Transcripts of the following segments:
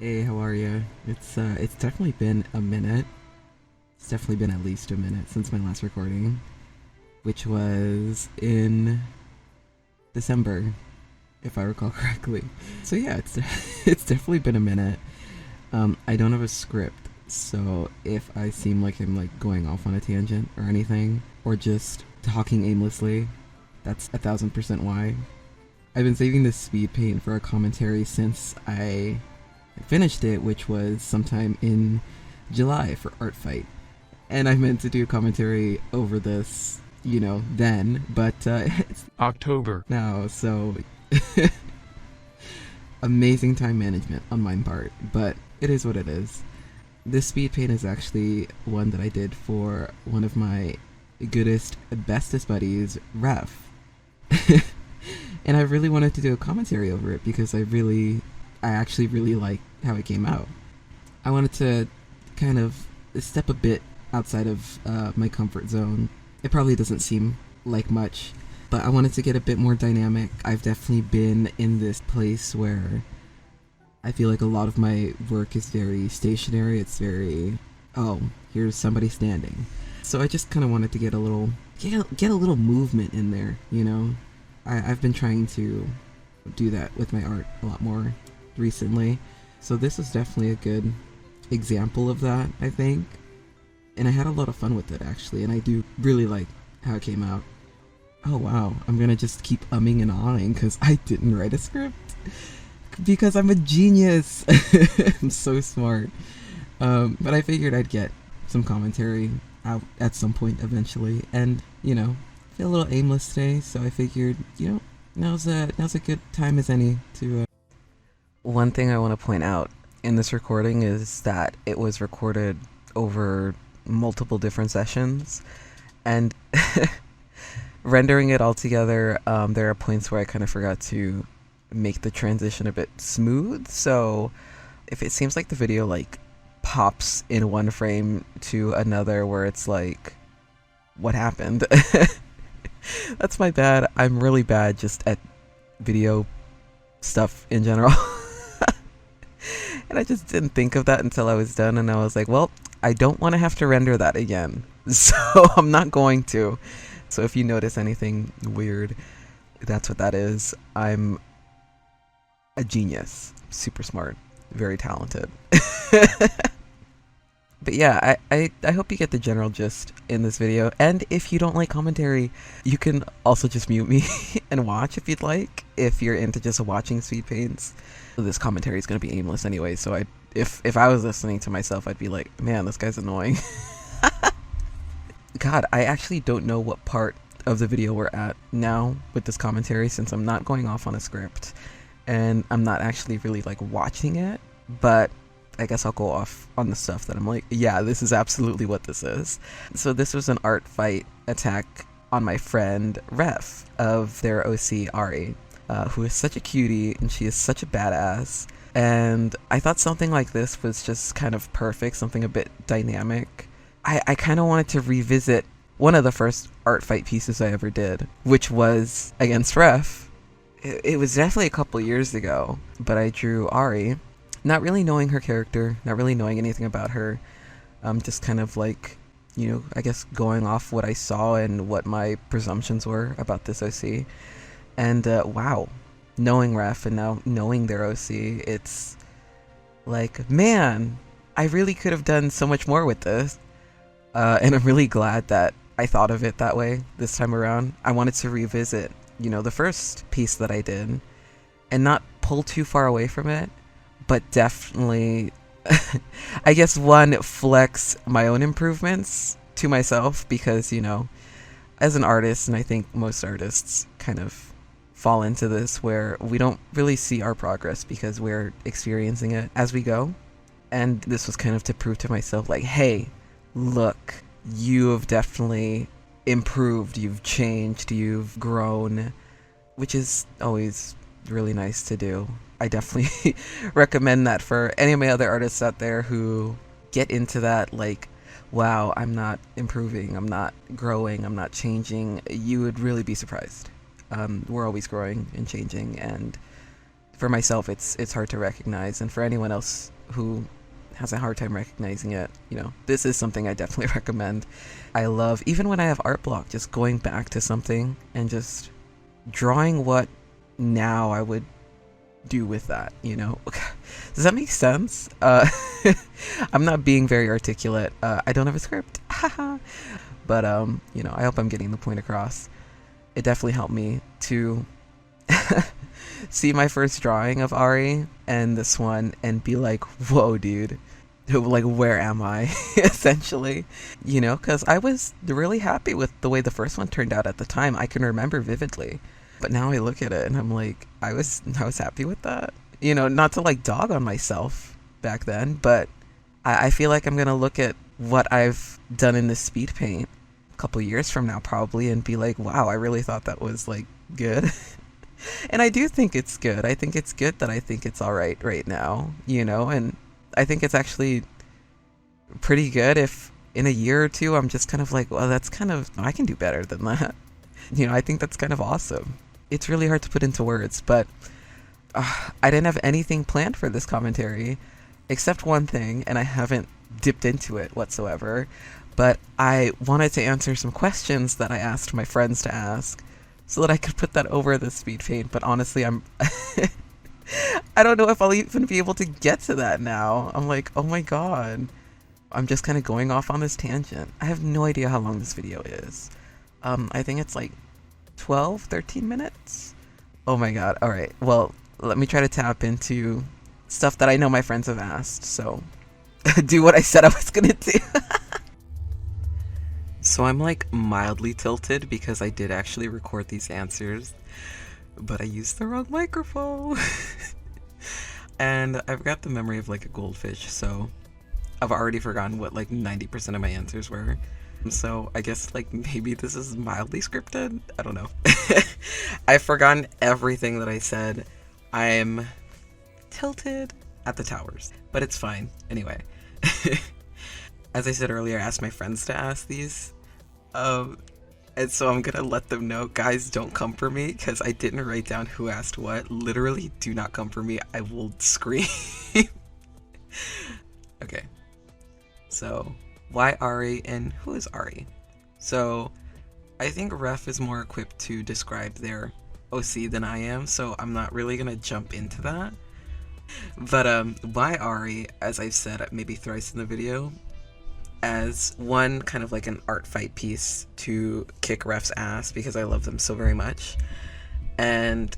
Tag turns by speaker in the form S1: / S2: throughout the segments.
S1: Hey, how are you? It's definitely been a minute. It's definitely been at least a minute since my last recording, which was in December, if I recall correctly. So yeah, it's it's definitely been a minute. I don't have a script, so if I seem like I'm like going off on a tangent or anything, or just talking aimlessly, that's 1000% why. I've been saving this speed paint for a commentary since I finished it, which was sometime in July for Art Fight. And I meant to do a commentary over this, then, but it's
S2: October.
S1: now, so amazing time management on my part, but it is what it is. This speed paint is actually one that I did for one of my goodest, bestest buddies, reph. And I really wanted to do a commentary over it because I actually really like how it came out. I wanted to kind of step a bit outside of my comfort zone. It probably doesn't seem like much, but I wanted to get a bit more dynamic. I've definitely been in this place where I feel like a lot of my work is very stationary. It's very, oh, here's somebody standing. So I just kind of wanted to get get a little movement in there, I've been trying to do that with my art a lot more recently. So this is definitely a good example of that, I think. And I had a lot of fun with it, actually, and I do really like how it came out. Oh wow, I'm gonna just keep umming and ahhing because I didn't write a script. Because I'm a genius! I'm so smart. But I figured I'd get some commentary out at some point eventually, and, I feel a little aimless today, so I figured, now's a good time as any to One thing I want to point out in this recording is that it was recorded over multiple different sessions, and rendering it all together, there are points where I kind of forgot to make the transition a bit smooth, so if it seems like the video like pops in one frame to another where it's like, what happened? That's my bad. I'm really bad just at video stuff in general. And I just didn't think of that until I was done, and I was like, well, I don't want to have to render that again, so I'm not going to. So if you notice anything weird, that's what that is. I'm a genius, super smart, very talented. But yeah, I hope you get the general gist in this video, and if you don't like commentary, you can also just mute me and watch if you'd like, if you're into just watching speed paints. This commentary is going to be aimless anyway, so if I was listening to myself, I'd be like, man, this guy's annoying. God, I actually don't know what part of the video we're at now with this commentary, since I'm not going off on a script, and I'm not actually really like watching it, but I guess I'll go off on the stuff that I'm like, yeah, this is absolutely what this is. So this was an art fight attack on my friend reph of their OC Ari, who is such a cutie and she is such a badass. And I thought something like this was just kind of perfect, something a bit dynamic. I kind of wanted to revisit one of the first art fight pieces I ever did, which was against reph. It was definitely a couple years ago, but I drew Ari, not really knowing her character, not really knowing anything about her, just kind of like, I guess going off what I saw and what my presumptions were about this OC. And wow, knowing reph and now knowing their OC, it's like, man, I really could have done so much more with this. And I'm really glad that I thought of it that way this time around. I wanted to revisit, the first piece that I did and not pull too far away from it, but definitely, I guess, one, flex my own improvements to myself because, as an artist, and I think most artists kind of fall into this where we don't really see our progress because we're experiencing it as we go. And this was kind of to prove to myself, like, hey, look, you have definitely improved, you've changed, you've grown, which is always really nice to do. I definitely recommend that for any of my other artists out there who get into that, like, wow, I'm not improving, I'm not growing, I'm not changing. You would really be surprised. We're always growing and changing, and for myself, it's hard to recognize, and for anyone else who has a hard time recognizing it, you know, this is something I definitely recommend. I love, even when I have art block, just going back to something and just drawing what now I would do with that, you know. Does that make sense? I'm not being very articulate. I don't have a script. But you know, I hope I'm getting the point across. It definitely helped me to see my first drawing of Ari and this one and be like, whoa, dude, like, where am I? Essentially, you know, because I was really happy with the way the first one turned out at the time. I can remember vividly, but now I look at it and I'm like, I was happy with that, you know. Not to like dog on myself back then, but I feel like I'm gonna look at what I've done in this speed paint a couple years from now probably and be like, wow, I really thought that was like good. And I do think it's good. I think it's good that I think it's all right now, you know, and I think it's actually pretty good if in a year or two I'm just kind of like, well, that's kind of, I can do better than that. You know, I think that's kind of awesome. It's really hard to put into words, but I didn't have anything planned for this commentary except one thing, and I haven't dipped into it whatsoever, but I wanted to answer some questions that I asked my friends to ask so that I could put that over the speed paint. But honestly, I'm I don't know if I'll even be able to get to that now. I'm like, oh my god, I'm just kind of going off on this tangent. I have no idea how long this video is. I think it's like 12-13 minutes. Oh my god. All right, well, let me try to tap into stuff that I know my friends have asked, so do what I said I was gonna do. So I'm like mildly tilted because I did actually record these answers, but I used the wrong microphone. And I've got the memory of like a goldfish, so I've already forgotten what like 90% of my answers were. So I guess like maybe this is mildly scripted? I don't know. I've forgotten everything that I said. I'm tilted at the towers, but it's fine. Anyway. As I said earlier, I asked my friends to ask these. And so I'm gonna let them know, guys, don't come for me because I didn't write down who asked what. Literally, do not come for me. I will scream. Okay. So, why Ari and who is Ari? So, I think Reph is more equipped to describe their OC than I am, so I'm not really gonna jump into that. But why Ari, as I've said maybe thrice in the video, as one kind of like an art fight piece to kick Reph's ass because I love them so very much, and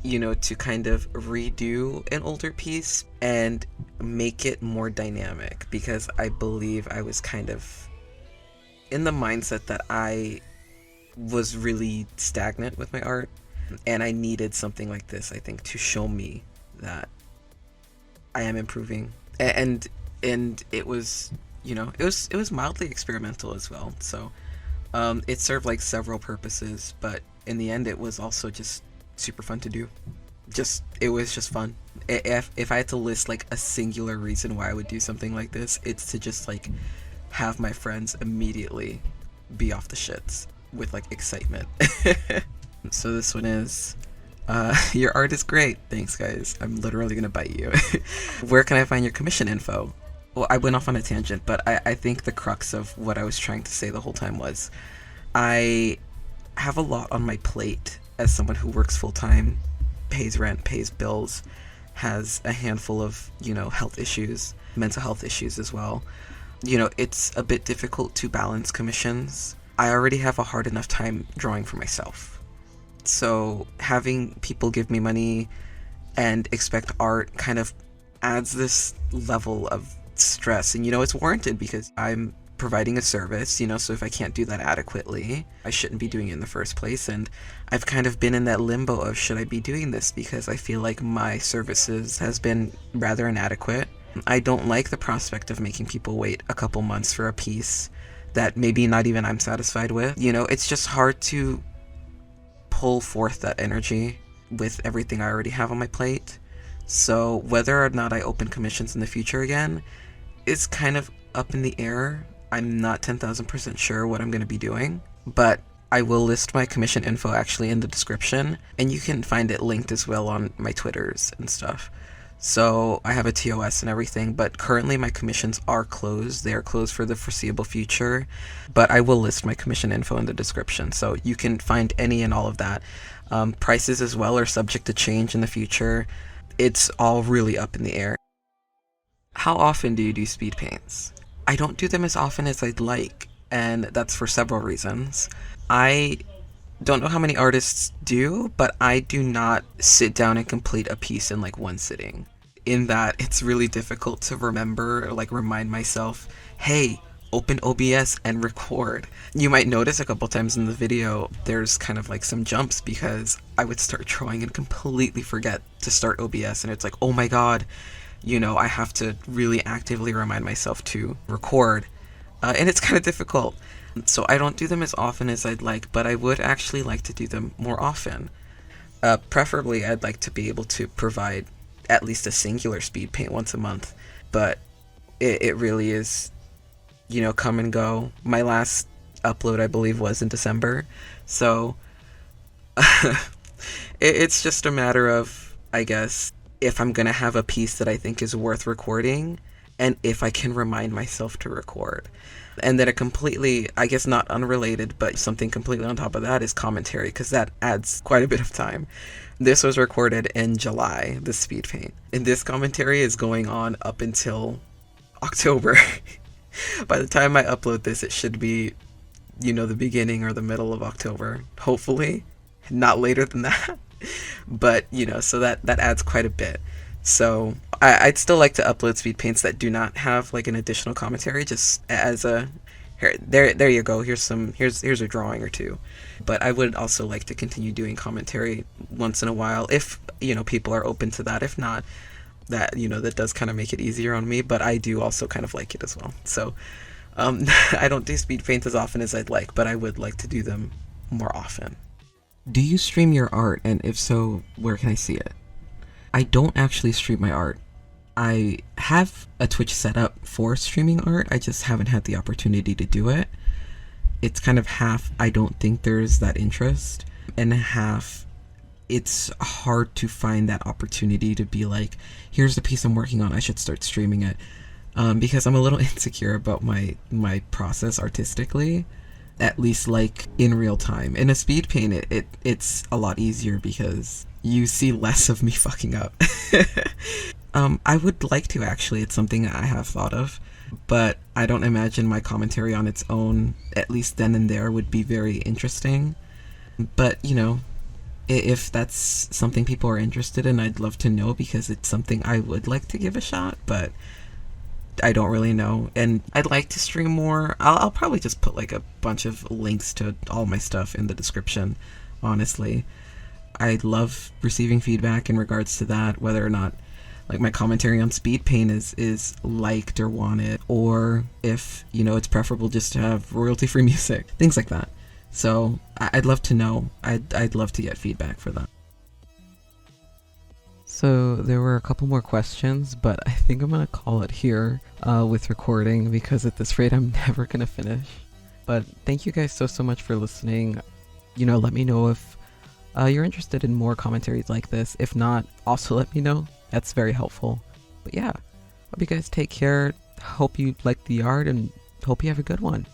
S1: you know, to kind of redo an older piece and make it more dynamic, because I believe I was kind of in the mindset that I was really stagnant with my art, and I needed something like this, I think, to show me that I am improving. And it was, you know, it was mildly experimental as well, so it served like several purposes, but in the end it was also just super fun to do. It was just fun. If I had to list like a singular reason why I would do something like this, it's to just like have my friends immediately be off the shits with like excitement. So this one is your art is great. Thanks, guys. I'm literally gonna bite you. Where can I find your commission info? Well, I went off on a tangent, but I think the crux of what I was trying to say the whole time was I have a lot on my plate as someone who works full-time, pays rent, pays bills, has a handful of, you know, health issues, mental health issues as well. You know, it's a bit difficult to balance commissions. I already have a hard enough time drawing for myself. So having people give me money and expect art kind of adds this level of stress, and you know, it's warranted because I'm providing a service, you know, so if I can't do that adequately, I shouldn't be doing it in the first place. And I've kind of been in that limbo of, should I be doing this, because I feel like my services has been rather inadequate. I don't like the prospect of making people wait a couple months for a piece that maybe not even I'm satisfied with. You know, it's just hard to pull forth that energy with everything I already have on my plate. So whether or not I open commissions in the future again is kind of up in the air. I'm not 10,000% sure what I'm going to be doing, but I will list my commission info actually in the description, and you can find it linked as well on my Twitters and stuff. So I have a TOS and everything, but currently my commissions are closed. They are closed for the foreseeable future, but I will list my commission info in the description, so you can find any and all of that. Prices as well are subject to change in the future. It's all really up in the air. How often do you do speed paints? I don't do them as often as I'd like, and that's for several reasons. I don't know how many artists do, but I do not sit down and complete a piece in like one sitting. In that it's really difficult to remember or like remind myself, hey, open OBS and record. You might notice a couple times in the video there's kind of like some jumps because I would start drawing and completely forget to start OBS, and it's like, oh my god, you know, I have to really actively remind myself to record. And it's kind of difficult. So I don't do them as often as I'd like, but I would actually like to do them more often. Preferably, I'd like to be able to provide at least a singular speed paint once a month, but it really is, you know, come and go. My last upload, I believe, was in December, so it's just a matter of, I guess, if I'm gonna have a piece that I think is worth recording, and if I can remind myself to record. And then a completely, I guess not unrelated, but something completely on top of that is commentary, because that adds quite a bit of time. This was recorded in July, the speed paint. And this commentary is going on up until October. By the time I upload this, it should be, you know, the beginning or the middle of October. Hopefully, not later than that. But, you know, so that adds quite a bit. So I'd still like to upload speed paints that do not have like an additional commentary, just as a there you go, here's a drawing or two. But I would also like to continue doing commentary once in a while if, you know, people are open to that. If not, that, you know, that does kind of make it easier on me, but I do also kind of like it as well. So I don't do speed paints as often as I'd like, but I would like to do them more often. Do you stream your art, and if so, where can I see it? I don't actually stream my art. I have a Twitch set up for streaming art, I just haven't had the opportunity to do it. It's kind of half I don't think there's that interest, and half it's hard to find that opportunity to be like, here's the piece I'm working on, I should start streaming it. Because I'm a little insecure about my process artistically, at least like in real time. In a speed paint, it's a lot easier because you see less of me fucking up. I would like to actually, it's something I have thought of, but I don't imagine my commentary on its own, at least then and there, would be very interesting. But, you know, if that's something people are interested in, I'd love to know, because it's something I would like to give a shot, but I don't really know. And I'd like to stream more. I'll probably just put like a bunch of links to all my stuff in the description, honestly. I love receiving feedback in regards to that, whether or not like my commentary on speed paint is liked or wanted, or if, you know, it's preferable just to have royalty-free music, things like that. So I'd love to know. I'd love to get feedback for that. So there were a couple more questions, but I think I'm gonna call it here with recording, because at this rate I'm never gonna finish. But thank you guys so much for listening. You know, let me know if you're interested in more commentaries like this. If not, also let me know. That's very helpful. But yeah, hope you guys take care. Hope you like the art, and hope you have a good one.